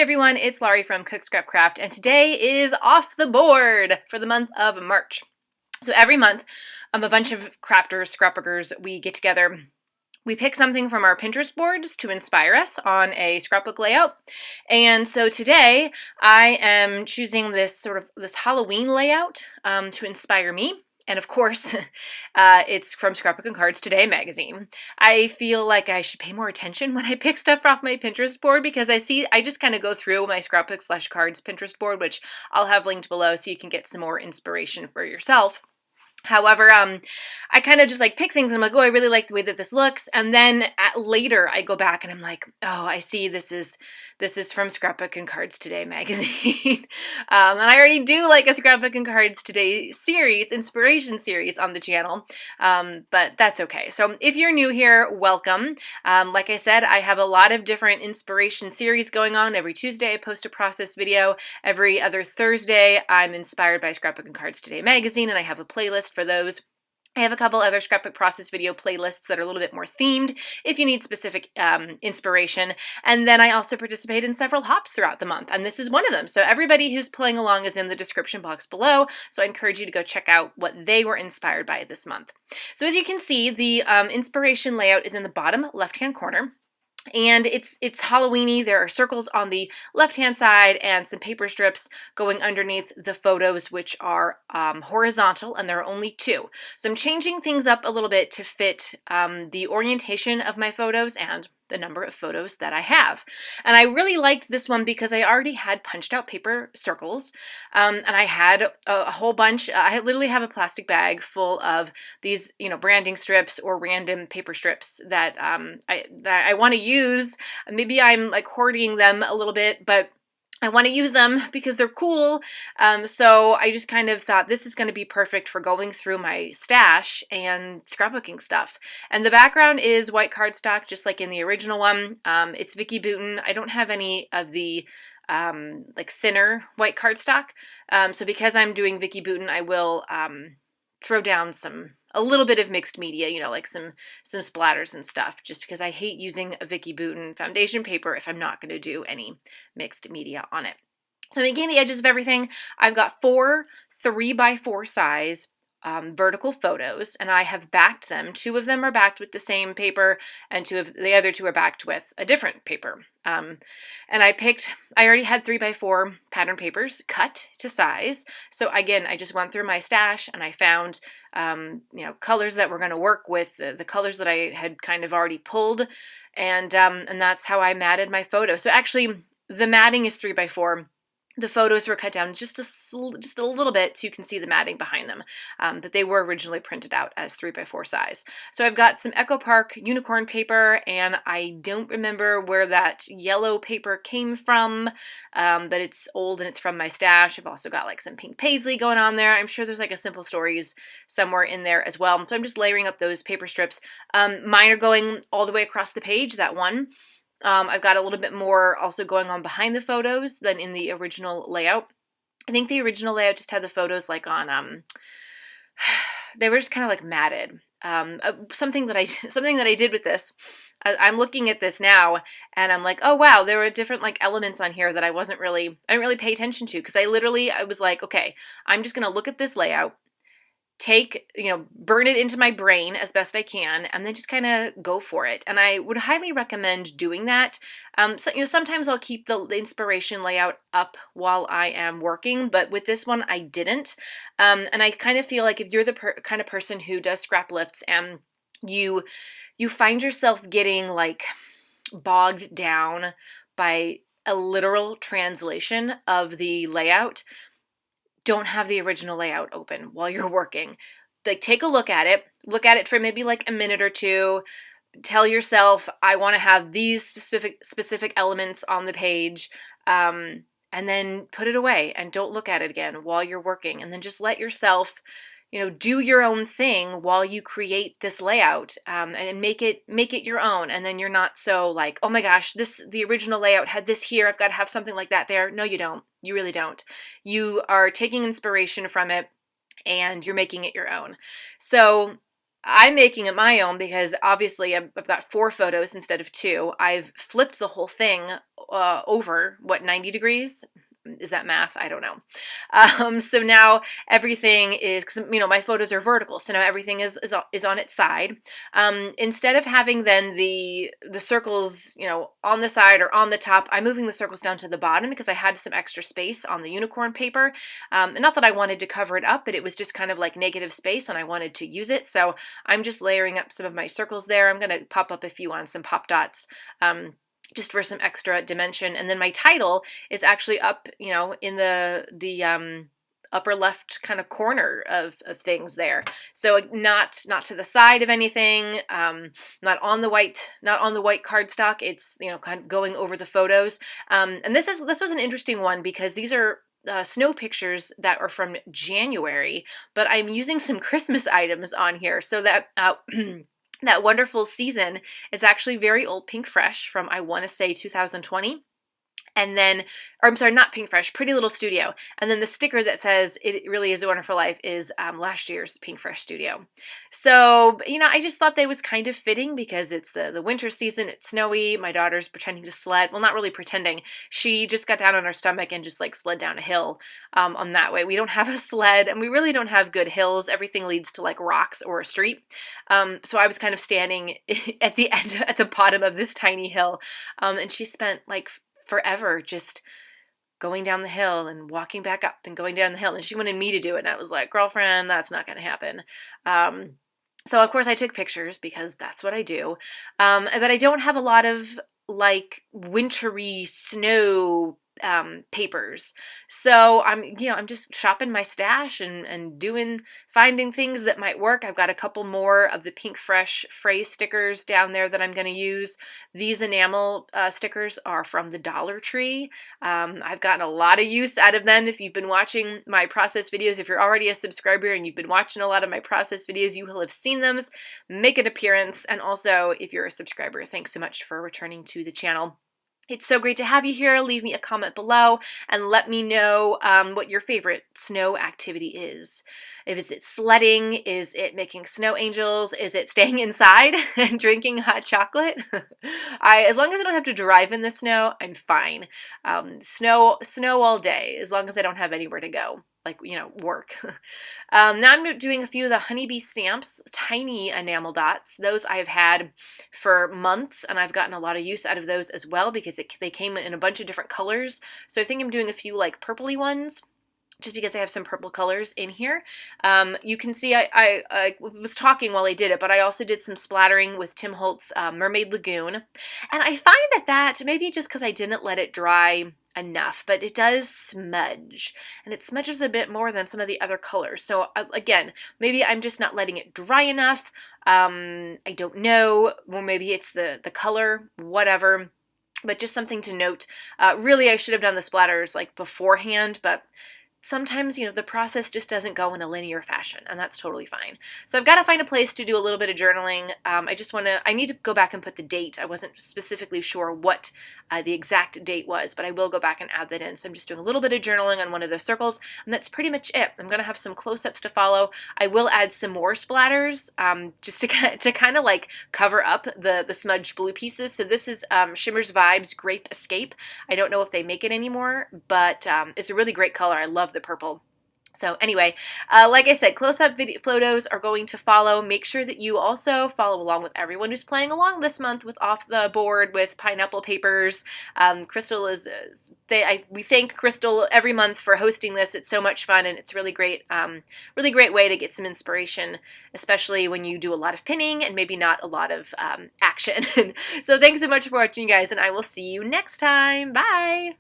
Hey everyone, it's Laurie from Cook Scrap Craft, and today is off the board for the month of March. So every month, a bunch of crafters, scrapbookers, we get together. We pick something from our Pinterest boards to inspire us on a scrapbook layout. And so today, I am choosing this Halloween layout to inspire me. And of course, it's from Scrapbook and Cards Today magazine. I feel like I should pay more attention when I pick stuff off my Pinterest board because I just kind of go through my Scrapbook/Cards Pinterest board, which I'll have linked below so you can get some more inspiration for yourself. However, I kind of just like pick things and I'm like, oh, I really like the way that this looks. And then later I go back and I'm like, oh, I see this is from Scrapbook and Cards Today magazine. And I already do like a Scrapbook and Cards Today series, inspiration series on the channel. But that's okay. So if you're new here, welcome. Like I said, I have a lot of different inspiration series going on. Every Tuesday I post a process video. Every other Thursday I'm inspired by Scrapbook and Cards Today magazine and I have a playlist for those. I have a couple other scrapbook process video playlists that are a little bit more themed if you need specific inspiration. And then I also participate in several hops throughout the month, and this is one of them. So everybody who's playing along is in the description box below, so I encourage you to go check out what they were inspired by this month. So as you can see, the inspiration layout is in the bottom left-hand corner. And it's Halloween-y. There are circles on the left-hand side and some paper strips going underneath the photos, which are horizontal, and there are only two. So I'm changing things up a little bit to fit the orientation of my photos and the number of photos that I have. And I really liked this one because I already had punched out paper circles, and I had a whole bunch. I literally have a plastic bag full of these, branding strips or random paper strips that I want to use. Maybe I'm like hoarding them a little bit, but I want to use them because they're cool. So I just kind of thought this is going to be perfect for going through my stash and scrapbooking stuff. And the background is white cardstock, just like in the original one. It's Vicki Boutin. I don't have any of the thinner white cardstock. So because I'm doing Vicki Boutin, I will throw down a little bit of mixed media, like some splatters and stuff, just because I hate using a Vicki Boutin foundation paper if I'm not going to do any mixed media on it. So making the edges of everything, I've got 4 3x4 size vertical photos, and I have backed them. 2 of them are backed with the same paper, and the other 2 are backed with a different paper. And I already had 3x4 pattern papers cut to size. So again, I just went through my stash and I found, colors that were going to work with the colors that I had kind of already pulled. And that's how I matted my photo. So actually the matting is 3x4. The photos were cut down just a little bit so you can see the matting behind them, that they were originally printed out as 3x4 size. So I've got some Echo Park unicorn paper, and I don't remember where that yellow paper came from, but it's old and it's from my stash. I've also got like some pink paisley going on there. I'm sure there's like a Simple Stories somewhere in there as well. So I'm just layering up those paper strips. Mine are going all the way across the page, that one. I've got a little bit more also going on behind the photos than in the original layout. I think the original layout just had the photos like on, they were just kind of like matted. Something that I did with this, I'm looking at this now and I'm like, oh wow, there were different like elements on here that I didn't really pay attention to, because I was like, okay, I'm just going to look at this layout, burn it into my brain as best I can, and then just kind of go for it. And I would highly recommend doing that. Sometimes I'll keep the inspiration layout up while I am working, but with this one, I didn't. And I kind of feel like if you're the kind of person who does scrap lifts and you find yourself getting like bogged down by a literal translation of the layout, don't have the original layout open while you're working. Like, take a look at it for maybe like a minute or two. Tell yourself, I want to have these specific elements on the page, and then put it away and don't look at it again while you're working. And then just let yourself, do your own thing while you create this layout, and make it your own. And then you're not so like, oh my gosh, the original layout had this here, I've got to have something like that there. No, you don't. You really don't. You are taking inspiration from it and you're making it your own. So I'm making it my own because obviously I've got 4 photos instead of 2. I've flipped the whole thing over, 90 degrees? Is that math? I don't know. So now everything is, because my photos are vertical, so now everything is on its side. Instead of having then the circles, on the side or on the top, I'm moving the circles down to the bottom because I had some extra space on the unicorn paper. And not that I wanted to cover it up, but it was just kind of like negative space and I wanted to use it. So I'm just layering up some of my circles there. I'm going to pop up a few on some pop dots. Just for some extra dimension. And then my title is actually up, in the upper left kind of corner of things there. So not to the side of anything, not on the white cardstock. It's, kind of going over the photos. And this was an interesting one because these are snow pictures that are from January, but I'm using some Christmas items on here so that that wonderful season is actually very old Pink Fresh from, I want to say, 2020. And then, or I'm sorry, not Pink Fresh, Pretty Little Studio. And then the sticker that says It Really Is a Wonderful Life is last year's Pink Fresh Studio. So, I just thought that was kind of fitting because it's the winter season, it's snowy, my daughter's pretending to sled. Well, not really pretending. She just got down on her stomach and just sled down a hill on that way. We don't have a sled and we really don't have good hills. Everything leads to rocks or a street. So I was kind of standing at the bottom of this tiny hill. And she spent forever just going down the hill and walking back up and going down the hill. And she wanted me to do it. And I was like, girlfriend, that's not going to happen. So of course I took pictures because that's what I do. But I don't have a lot of wintry snow papers. So I'm just shopping my stash and finding things that might work. I've got a couple more of the Pink Fresh phrase stickers down there that I'm going to use. These enamel stickers are from the Dollar Tree. I've gotten a lot of use out of them. If you've been watching my process videos, if you're already a subscriber and you've been watching a lot of my process videos, you will have seen them make an appearance. And also, if you're a subscriber, thanks so much for returning to the channel. It's so great to have you here. Leave me a comment below and let me know what your favorite snow activity is. Is it sledding? Is it making snow angels? Is it staying inside and drinking hot chocolate? As long as I don't have to drive in the snow, I'm fine. Snow all day, as long as I don't have anywhere to go. Work. Now I'm doing a few of the honeybee stamps, tiny enamel dots. Those I've had for months, and I've gotten a lot of use out of those as well because they came in a bunch of different colors. So I think I'm doing a few purpley ones, just because I have some purple colors in here. You can see I was talking while I did it, but I also did some splattering with Tim Holtz Mermaid Lagoon. And I find that maybe just because I didn't let it dry enough, but it does smudge, and it smudges a bit more than some of the other colors. So again, maybe I'm just not letting it dry enough. I don't know, or maybe it's the color, whatever. But just something to note. Really, I should have done the splatters beforehand, but sometimes, the process just doesn't go in a linear fashion, and that's totally fine. So I've got to find a place to do a little bit of journaling. I need to go back and put the date. I wasn't specifically sure what the exact date was, but I will go back and add that in. So I'm just doing a little bit of journaling on one of those circles, and that's pretty much it. I'm going to have some close-ups to follow. I will add some more splatters just to kind of cover up the smudged blue pieces. So this is Shimmer's Vibes Grape Escape. I don't know if they make it anymore, but it's a really great color. I love the purple. So anyway, like I said, close-up video photos are going to follow. Make sure that you also follow along with everyone who's playing along this month with Off the Board with pineapple papers. Crystal is, we thank Crystal every month for hosting this. It's so much fun and it's really great way to get some inspiration, especially when you do a lot of pinning and maybe not a lot of action. So thanks so much for watching, you guys, and I will see you next time. Bye!